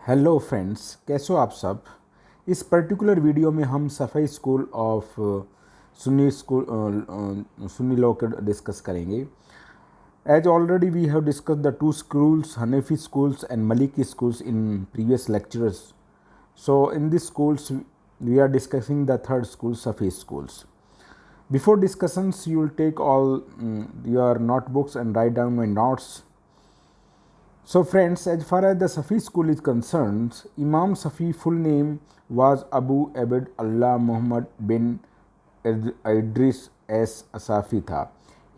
Hello friends, कैसे हो आप सब। इस पर्टिकुलर वीडियो में हम Shafi school of Sunni law को डिस्कस करेंगे। As already we have discuss the two schools, Hanafi schools and Maliki schools in previous lectures. So in these schools we are discussing the third school, Safi schools. Before discussions, you will take all your notebooks and write down my notes. So friends, as far as the Safi school is concerned, Imam Safi full name was Abu Abd Allah Muhammad bin Idris S. Asafi tha.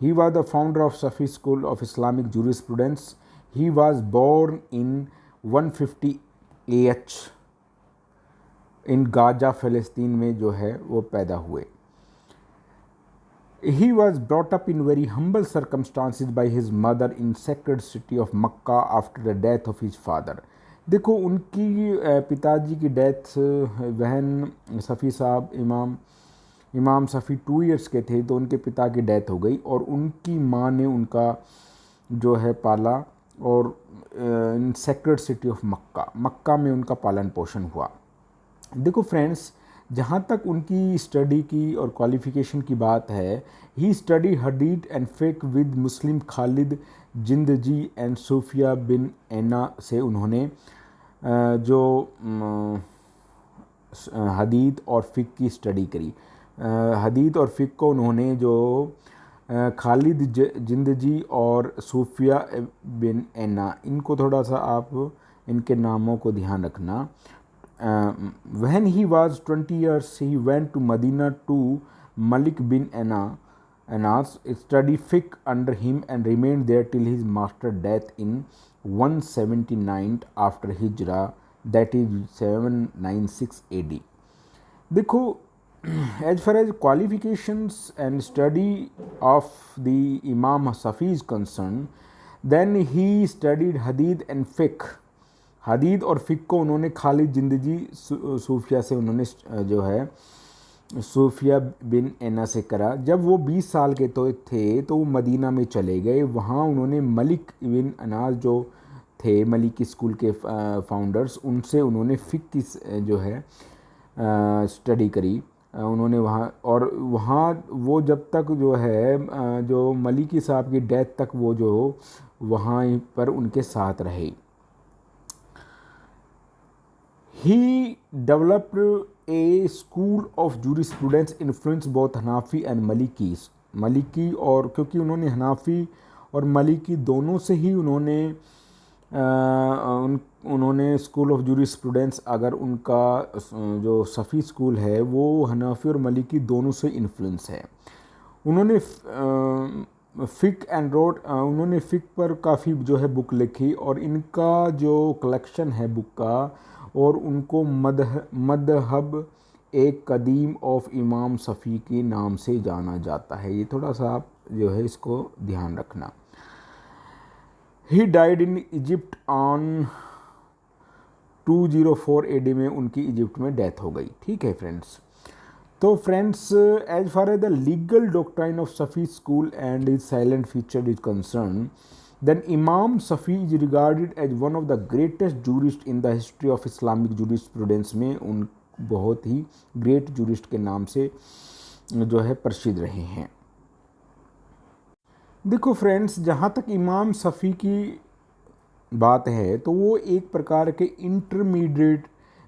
He was the founder of Safi School of Islamic Jurisprudence. He was born in 150 AH in Gaza, फ़लस्तीन में जो है वो पैदा हुए. He was brought up in very humble circumstances by his mother in sacred city of Makkah after the death of his father. देखो, उनकी पिताजी की डेथ, बहन सफ़ी साहब इमाम सफ़ी 2 इयर्स के थे तो उनके पिता की डेथ हो गई और उनकी माँ ने उनका जो है पाला और इन सेक्रेड सिटी ऑफ मक्का में उनका पालन पोषण हुआ. देखो फ्रेंड्स, जहाँ तक उनकी स्टडी की और क्वालिफ़िकेशन की बात है, he study hadith and fiqh with Muslim Khalid Zinji and Sufiya bin Ena से उन्होंने जो हदीथ और फ़िक़्ह की स्टडी करी. हदीथ और फ़िक़्ह को उन्होंने जो खालिद जिंदजी और सूफिया बिन एना, इनको थोड़ा सा आप इनके नामों को ध्यान रखना. When he was 20 years, he went to Medina to Malik bin Anas, studied fiqh under him and remained there till his master's death in 179 after Hijrah, that is 796 AD. देखो, as far as qualifications and study of the Imam Safi is concerned, then he studied hadith and fiqh. हदीद और फ़िक़्ह को उन्होंने खालिद जिंदजी सूफिया से उन्होंने जो है सूफिया bin Ena से करा. जब वो 20 साल के तो थे तो वो मदीना में चले गए. वहाँ उन्होंने मलिक बिन अनास जो थे मलिकी स्कूल के फाउंडर्स, उनसे उन्होंने फ़िक़्ह की जो है स्टडी करी. उन्होंने वहाँ वो जब तक जो है जो मलिकी साहब की डेथ तक वो जो वहाँ पर उनके साथ रहे. He developed a school of jurisprudence influenced both Hanafi and Maliki और क्योंकि उन्होंने हनाफी और मलिकी दोनों से ही उन्होंने स्कूल ऑफ जुरिस्प्रूडेंस, अगर उनका जो सफ़ी स्कूल है वो हनाफी और मलिकी दोनों से इन्फ्लुएंस है. उन्होंने उन्होंने फ़िक़्ह पर काफ़ी जो है बुक लिखी और इनका जो कलेक्शन है बुक का, और उनको मदहब एक कदीम ऑफ इमाम सफ़ी के नाम से जाना जाता है. ये थोड़ा सा आप जो है इसको ध्यान रखना. He died in Egypt on 204 AD में उनकी इजिप्ट में डेथ हो गई. ठीक है फ्रेंड्स. तो friends, as far as the legal doctrine of Shafi school and is silent feature is concern, then Imam Safi is regarded as one of the greatest jurists in the history of Islamic jurisprudence. में उन बहुत ही great jurist के नाम से जो है प्रसिद्ध रहे हैं. देखो फ्रेंड्स, जहाँ तक इमाम सफ़ी की बात है तो वो एक प्रकार के इंटरमीडिएट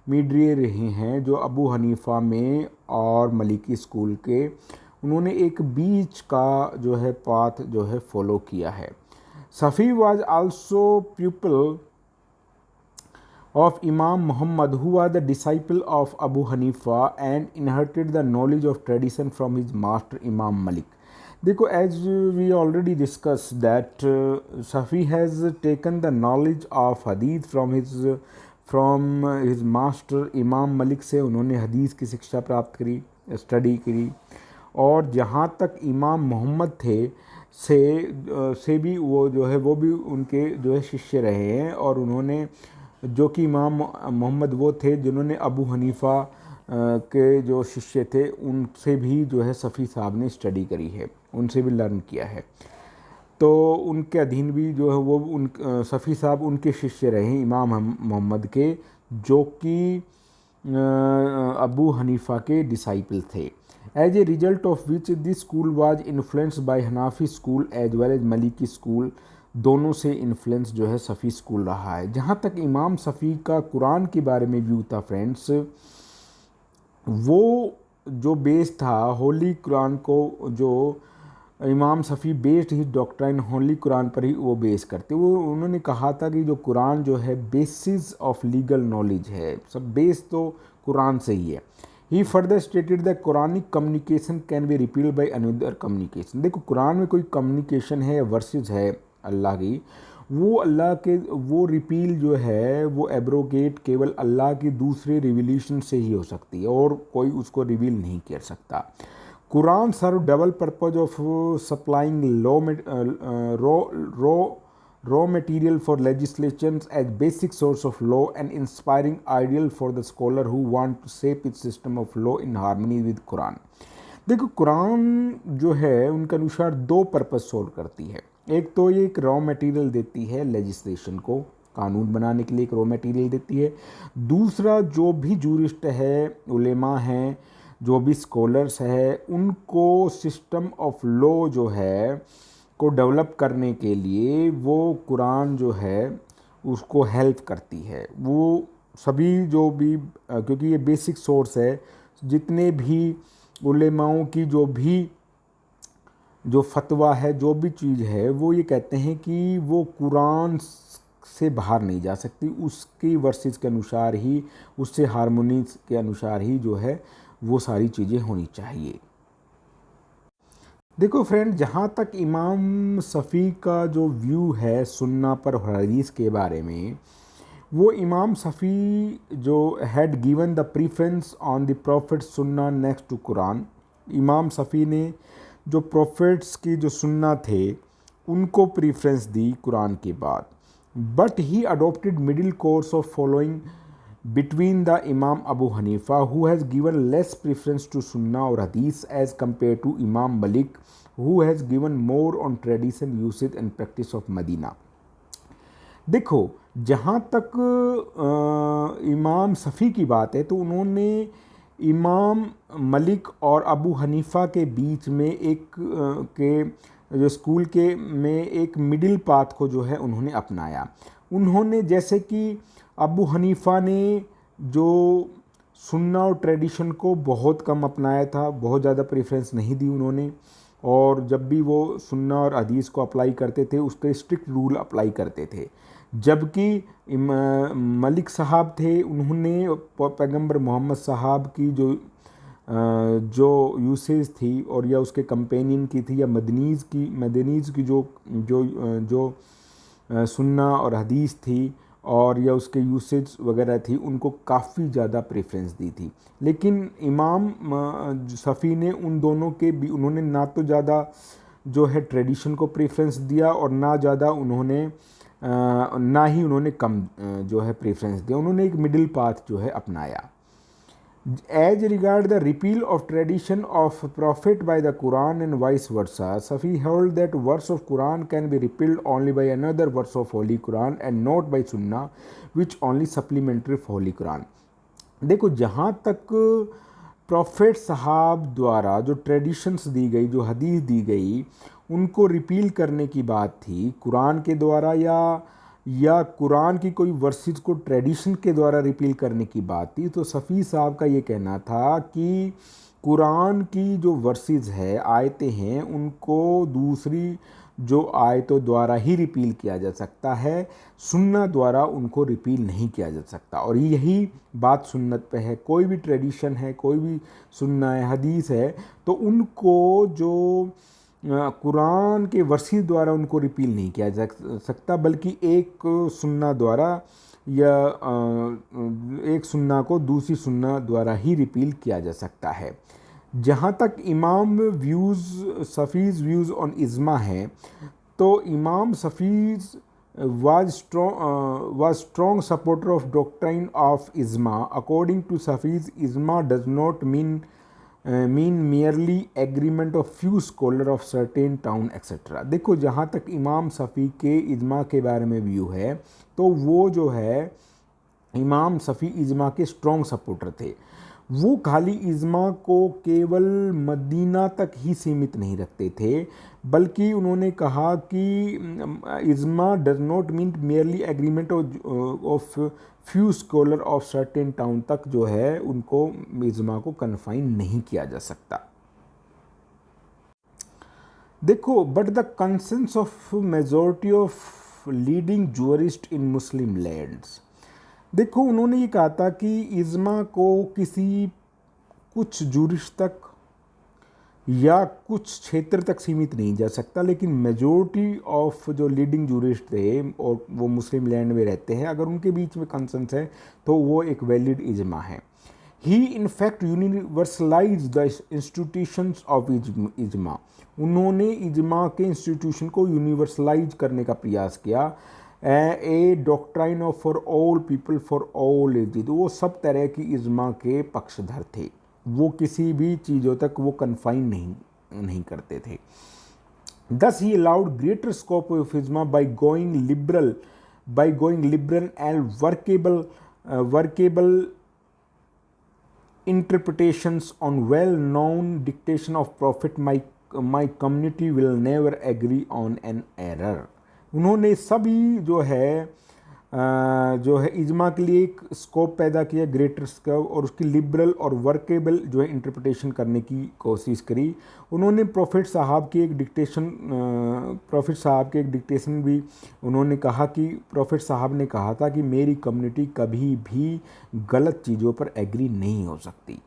रहे हैं जो अबू हनीफ़ा में और मलिकी स्कूल के. उन्होंने एक बीच का जो है पाथ जो है फॉलो किया है. Safi was also pupil of Imam Muhammad, who was the disciple of Abu Hanifa and inherited the knowledge of tradition from his master Imam Malik. देखो, as we already discussed that Safi has taken the knowledge of hadith from his master Imam Malik से उन्होंने हदीस की शिक्षा प्राप्त करी, study करी. और जहाँ तक इमाम मोहम्मद थे से भी वो जो है वो भी उनके जो है शिष्य रहे हैं. और उन्होंने जो कि इमाम मोहम्मद वो थे जिन्होंने अबू हनीफ़ा के जो शिष्य थे उनसे भी जो है सफ़ी साहब ने स्टडी करी है, उनसे भी लर्न किया है. तो उनके अधीन भी जो है वो उन सफ़ी साहब उनके शिष्य रहे इमाम मोहम्मद के, जो कि अबू हनीफ़ा के डिसाइपल थे। As a result of which this school was influenced by Hanafi school as well as Maliki school, दोनों से इन्फ्लुएंस जो है सफ़ी स्कूल रहा है। जहाँ तक इमाम सफ़ी का कुरान के बारे में व्यू था फ्रेंड्स, वो जो बेस था होली कुरान को, जो इमाम सफ़ी बेस्ड ही डॉक्ट्राइन होली कुरान पर ही वो बेस करते। वो उन्होंने कहा था कि जो कुरान जो है बेसिस ऑफ लीगल नॉलेज है, सब बेस तो कुरान से ही है। He further stated that Quranic communication can be repealed by another communication. देखो कुरान में कोई कम्युनिकेशन है, वर्सेस है अल्लाह की, वो अल्लाह के वो रिपील जो है वो एब्रोगेट केवल अल्लाह की दूसरे रिविलेशन से ही हो सकती है, और कोई उसको रिवील नहीं कर सकता। Quran serve double purpose of supplying raw material for legislations as basic source of law and inspiring ideal for the scholar who want to shape its system of law in harmony with Quran। देखो कुरान जो है उनके अनुसार दो purpose solve करती है। एक तो ये एक रॉ मटेरियल देती है लेजिस्लेशन को, कानून बनाने के लिए एक रॉ मटेरियल देती है। दूसरा जो भी जूरिस्ट है, उलेमा हैं, जो भी स्कॉलर्स है, उनको सिस्टम ऑफ लॉ जो है को डेवलप करने के लिए वो कुरान जो है उसको हेल्प करती है। वो सभी जो भी क्योंकि ये बेसिक सोर्स है, जितने भी उलेमाओं की जो फतवा है, जो भी चीज़ है, वो ये कहते हैं कि वो कुरान से बाहर नहीं जा सकती, उसकी वर्सेस के अनुसार ही, उससे हारमोनी के अनुसार ही जो है वो सारी चीज़ें होनी चाहिए। देखो फ्रेंड, जहाँ तक इमाम सफ़ी का जो व्यू है सुन्ना पर हदीस के बारे में, वो इमाम सफ़ी जो had given the preference on the profit सुन्ना नेक्स्ट टू कुरान। इमाम सफ़ी ने जो प्रॉफिट्स की जो सुन्ना थे उनको प्रीफरेंस दी कुरान के बाद। But he adopted middle course of following between the Imam Abu Hanifa, who has given less preference to Sunnah or Hadith as compared to Imam Malik, who has given more on tradition, usage and practice of Medina। देखो जहाँ तक इमाम सफ़ी की बात है तो उन्होंने इमाम मलिक और अबू हनीफ़ा के बीच में एक के जो स्कूल के में एक मिडिल पाथ को जो है उन्होंने अपनाया। उन्होंने जैसे कि अबू हनीफ़ा ने जो सुन्ना और ट्रेडिशन को बहुत कम अपनाया था, बहुत ज़्यादा प्रेफरेंस नहीं दी उन्होंने, और जब भी वो सुन्ना और हदीस को अप्लाई करते थे उसके स्ट्रिक्ट रूल अप्लाई करते थे। जबकि मलिक साहब थे, उन्होंने पैगंबर मोहम्मद साहब की जो यूसेज थी और या उसके कंपेनियन की थी या मदनीज़ की जो सुन्ना और हदीस थी और या उसके यूसेज वगैरह थी, उनको काफ़ी ज़्यादा प्रेफरेंस दी थी। लेकिन इमाम सफ़ी ने उन दोनों के भी, उन्होंने ना तो ज़्यादा जो है ट्रेडिशन को प्रेफरेंस दिया और ना ज़्यादा उन्होंने ना ही उन्होंने कम जो है प्रेफरेंस दिया। उन्होंने एक मिडिल पाथ जो है अपनाया। As regard the repeal of tradition of prophet by the Quran and vice versa, Safi held that verse of Quran can be repealed only by another verse of Holy Quran and not by Sunnah, which only supplementary of Holy Quran। देखो जहाँ तक prophet साहब द्वारा जो traditions दी गई, जो हदीस दी गई, उनको रिपील करने की बात थी कुरान के द्वारा या कुरान की कोई वर्सेस को ट्रेडिशन के द्वारा रिपील करने की बात थी, तो सफ़ी साहब का ये कहना था कि कुरान की जो वर्सेस है, आयतें हैं, उनको दूसरी जो आयतों द्वारा ही रिपील किया जा सकता है, सुन्ना द्वारा उनको रिपील नहीं किया जा सकता। और यही बात सुन्नत पे है। कोई भी ट्रेडिशन है, कोई भी सुन्ना है, हदीस है, तो उनको जो कुरान के वर्सेस द्वारा उनको रिपील नहीं किया जा सकता, बल्कि एक सुन्ना द्वारा या एक सुन्ना को दूसरी सुन्ना द्वारा ही रिपील किया जा सकता है। जहाँ तक इमाम सफ़ीज़ व्यूज़ ऑन इज़्मा है, तो इमाम सफ़ीज़ was strong supporter of doctrine of Ijma। According to Safis, Ijma does not mean mean merely agreement of few scholar of certain town etcetera. देखो जहाँ तक इमाम शफ़ी के इजमा के बारे में व्यू है, तो वो जो है इमाम शफ़ी इजमा के स्ट्रॉन्ग सपोर्टर थे। वो खाली इजमा को केवल मदीना तक ही सीमित नहीं रखते थे, बल्कि उन्होंने कहा कि ijma does not mean merely agreement of few scholar of certain town तक जो है उनको इजमा को कन्फाइन नहीं किया जा सकता। देखो, but the conscience of majority of leading jurist in Muslim lands. देखो, उन्होंने ये कहा था कि इजमा को किसी कुछ जूरिस्ट तक या कुछ क्षेत्र तक सीमित नहीं जा सकता, लेकिन मेजॉरिटी ऑफ जो लीडिंग जूरिस्ट थे और वो मुस्लिम लैंड में रहते हैं, अगर उनके बीच में कंसेंस है तो वो एक वैलिड इजमा है। He in fact universalise the institutions of ijma. उन्होंने इजमा के इंस्टीट्यूशन को यूनिवर्सलाइज करने का प्रयास किया। A doctrine of for all people for all ages. वो सब तरह की इजमा के पक्षधर थे, वो किसी भी चीज़ों तक वो कन्फाइन नहीं करते थे। Thus he allowed greater scope of ISMA by going liberal and workable interpretations on well-known dictation of Prophet. My community will never agree on an error. उन्होंने सभी जो है इजमा के लिए एक स्कोप पैदा किया, ग्रेटर स्कोप, और उसकी लिबरल और वर्केबल जो है इंटरप्रिटेशन करने की कोशिश करी। उन्होंने प्रॉफिट साहब की एक डिक्टेशन भी उन्होंने कहा कि प्रॉफिट साहब ने कहा था कि मेरी कम्युनिटी कभी भी गलत चीज़ों पर एग्री नहीं हो सकती।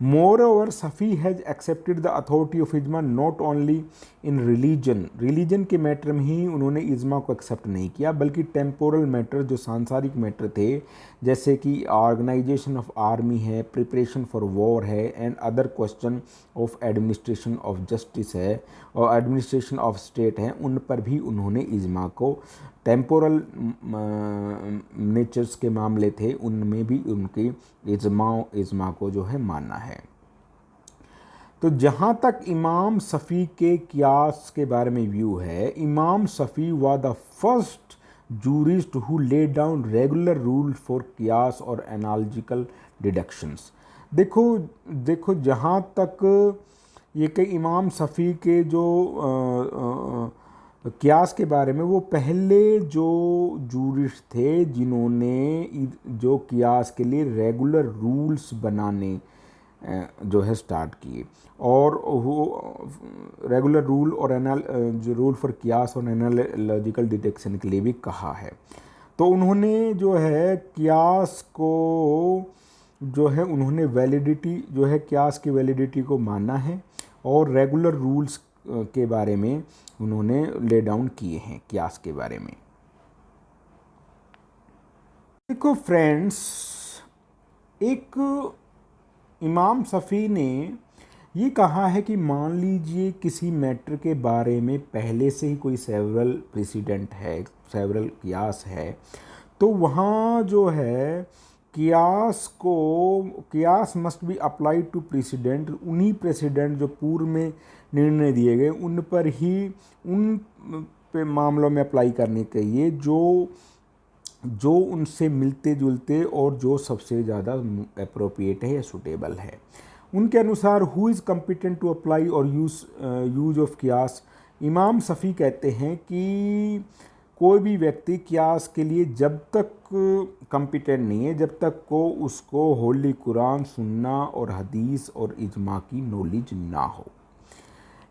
Moreover, Safi has accepted the authority of इजमा not only in religion के मैटर में ही उन्होंने इजमा को एक्सेप्ट नहीं किया, बल्कि टेम्पोरल मैटर जो सांसारिक मैटर थे, जैसे कि ऑर्गेनाइजेशन ऑफ आर्मी है, प्रिपरेशन फॉर वॉर है, and other question of administration of justice है और एडमिनिस्ट्रेशन ऑफ स्टेट है, उन पर भी उन्होंने इजमा को टेम्पोरल नेचर्स के मामले थे, उनमें भी उनकी इजमा को जो है मानना है। तो जहाँ तक इमाम शफ़ी के कियास के बारे में व्यू है, Imam Shafi was the first jurist who laid down regular rule for qiyas और एनालॉजिकल डिडक्शंस। देखो जहाँ तक ये कि इमाम शफ़ी के जो कियास के बारे में, वो पहले जो जूरिस्ट थे जिन्होंने जो कियास के लिए रेगुलर रूल्स बनाने जो है स्टार्ट किए, और वो रेगुलर रूल और जो रूल फॉर कियास और एनालॉजिकल डिटेक्शन के लिए भी कहा है। तो उन्होंने जो है कियास को जो है उन्होंने वैलिडिटी जो है कियास की वैलिडिटी को माना है, और रेगुलर रूल्स के बारे में उन्होंने ले डाउन किए हैं कियास के बारे में। देखो फ्रेंड्स, एक इमाम शफ़ी ने ये कहा है कि मान लीजिए किसी मैटर के बारे में पहले से ही कोई सेवरल प्रेसिडेंट है, सेवरल कियास है, तो वहाँ जो है qiyas must be applied to precedent. उन्हीं प्रेसिडेंट जो पूर्व में निर्णय दिए गए उन पर ही, उन पे मामलों में अप्लाई करने चाहिए जो उनसे मिलते जुलते और जो सबसे ज़्यादा अप्रोप्रिएट है या सूटेबल है। उनके अनुसार who is competent to apply और यूज ऑफ कियास। इमाम शफ़ी कहते हैं कि कोई भी व्यक्ति कियास के लिए जब तक कम्पिटेंट नहीं है जब तक को उसको होली कुरान, सुन्ना और हदीस और इजमा की नॉलेज ना हो।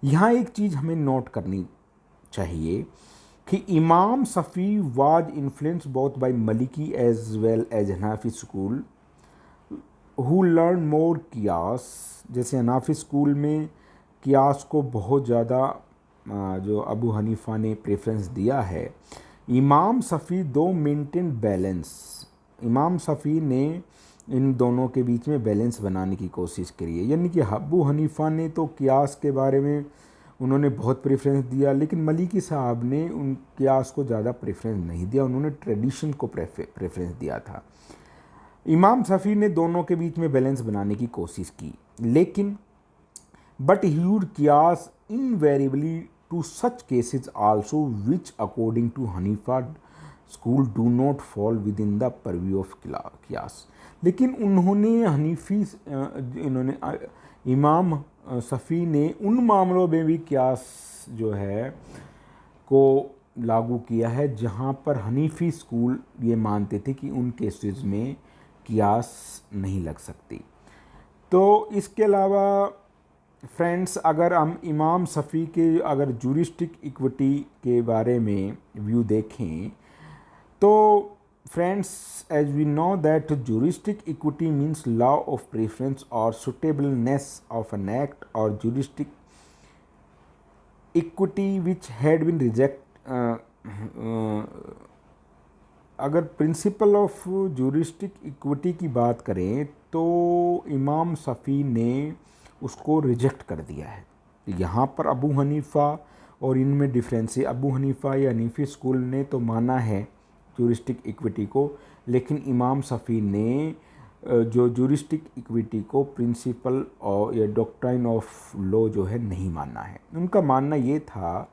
यहाँ एक चीज़ हमें नोट करनी चाहिए कि Imam Shafi was influenced both by Maliki as well as Hanafi school who learn more qiyas. जैसे हनाफी स्कूल में कियास को बहुत ज़्यादा जो अबू हनीफ़ा ने प्रेफरेंस दिया है। इमाम शफ़ी दो मेंटेन बैलेंस। इमाम शफ़ी ने इन दोनों के बीच में बैलेंस बनाने की कोशिश करी है, यानी कि अबू हनीफ़ा ने तो कियास के बारे में उन्होंने बहुत प्रेफरेंस दिया, लेकिन मलिकी साहब ने उन कियास को ज़्यादा प्रेफरेंस नहीं दिया, उन्होंने ट्रेडिशन को प्रेफरेंस दिया था। इमाम शफ़ी ने दोनों के बीच में बैलेंस बनाने की कोशिश की, लेकिन but he would qiyas invariably to such cases also which according to Hanifa school do not fall within the purview of qiyas. लेकिन उन्होंने हनीफी इन्होंने इमाम सफ़ी ने उन मामलों में भी क़यास जो है को लागू किया है जहाँ पर हनीफी स्कूल ये मानते थे कि उन केसेस में क़यास नहीं लग सकती। तो इसके अलावा फ्रेंड्स, अगर हम इमाम सफ़ी के अगर जूरिस्टिक इक्विटी के बारे में व्यू देखें तो friends, as we know that juristic equity means law of preference or suitableness of an act or juristic equity which had been अगर प्रिंसिपल ऑफ जूरिस्टिक इक्विटी की बात करें तो इमाम सफ़ी ने उसको रिजेक्ट कर दिया है। यहाँ पर अबू हनीफ़ा और इनमें डिफरेंस है। अबू हनीफ़ा या हनीफ़ी स्कूल ने तो माना है जूरिस्टिक इक्विटी को, लेकिन इमाम सफ़ी ने जो जूरिस्टिक इक्विटी को प्रिंसिपल और या डॉक्ट्राइन ऑफ लॉ जो है नहीं मानना है। उनका मानना ये था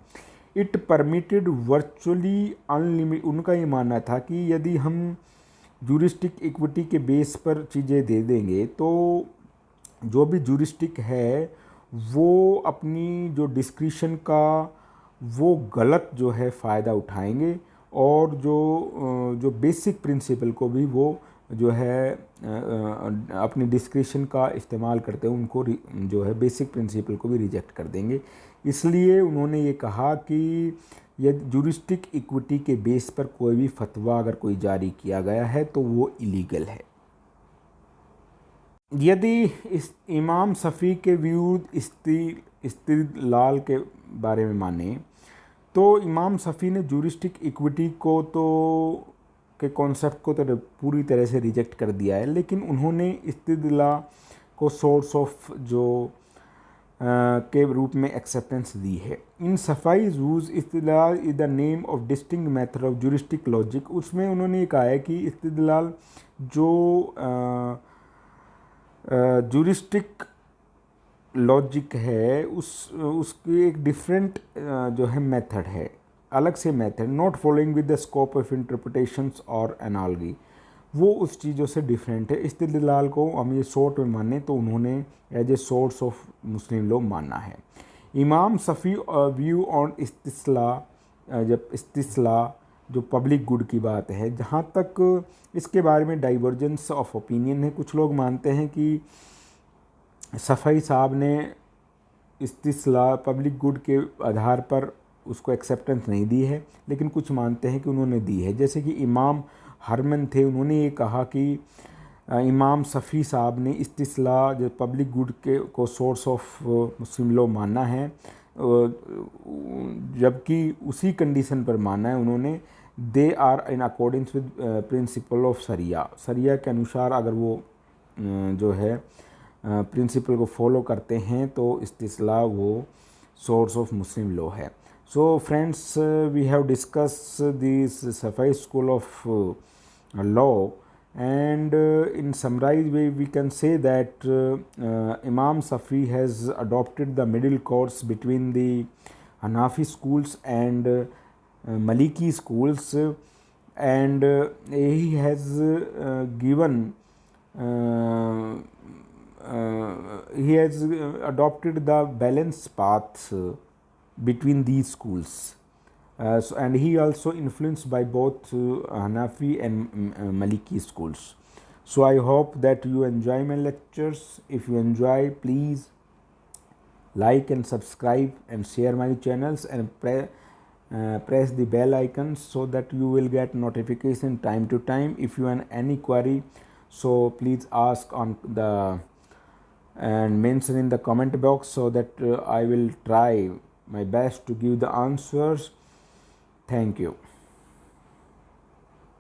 इट परमिटेड वर्चुअली अनलिमिटेड। उनका ये मानना था कि यदि हम जूरिस्टिक इक्विटी के बेस पर चीज़ें दे देंगे तो जो भी जूरिस्टिक है वो अपनी जो डिस्क्रिशन का वो गलत जो है फ़ायदा उठाएंगे और जो बेसिक प्रिंसिपल को भी वो जो है अपनी डिस्क्रिशन का इस्तेमाल करते हैं उनको जो है बेसिक प्रिंसिपल को भी रिजेक्ट कर देंगे। इसलिए उन्होंने ये कहा कि यदि जूरिस्टिक इक्विटी के बेस पर कोई भी फतवा अगर कोई जारी किया गया है तो वो इलीगल है। यदि इस इमाम सफ़ी के व्यू इस्तिदलाल के बारे में माने तो इमाम सफ़ी ने जूरिस्टिक इक्विटी को तो के कॉन्सेप्ट को तो पूरी तरह से रिजेक्ट कर दिया है, लेकिन उन्होंने इस्तिदला को सोर्स ऑफ जो के रूप में एक्सेप्टेंस दी है। In Shafi use istidlal is the name of distinct method of juristic logic. उसमें उन्होंने कहा है कि इस्तिदलाल जो जूरिस्टिक लॉजिक है उसकी एक डिफरेंट जो है मेथड है, अलग से method, not following with the scope of interpretations और एनालॉजी, वो उस चीज़ों से डिफरेंट है। इस्तिदलाल को हम ये शॉर्ट में माने तो उन्होंने as a source of Muslim law माना है। इमाम सफ़ी व्यू ऑन इस्तिस्ला, जब इस्तिस्ला जो पब्लिक गुड की बात है, जहाँ तक इसके बारे में डाइवर्जेंस ऑफ ओपिनियन है। कुछ लोग मानते हैं कि सफ़ी साहब ने इस्तिस्ला पब्लिक गुड के आधार पर उसको एक्सेप्टेंस नहीं दी है, लेकिन कुछ मानते हैं कि उन्होंने दी है। जैसे कि इमाम हरमन थे, उन्होंने ये कहा कि इमाम सफ़ी साहब ने इस्तिस्ला जो पब्लिक गुड के को सोर्स ऑफ मुस्लिम लॉ माना है, जबकि उसी कंडीशन पर माना है उन्होंने they are in accordings with principle of सरिया के अनुसार अगर वो जो है प्रिंसिपल को फॉलो करते हैं तो इस्तिस्ला वो सोर्स ऑफ मुस्लिम लॉ है। So friends, we have discuss this Shafi school of law and in summarized way we can say that Imam Safi has adopted the middle course between the Hanafi schools and Maliki schools, and he has given he has adopted the balanced path between these schools. And he also influenced by both Hanafi and Maliki schools. So I hope that you enjoy my lectures. If you enjoy, please like and subscribe and share my channels and press the bell icon so that you will get notification time to time. If you have any query, so please ask on the and mention in the comment box so that I will try my best to give the answers. Thank you.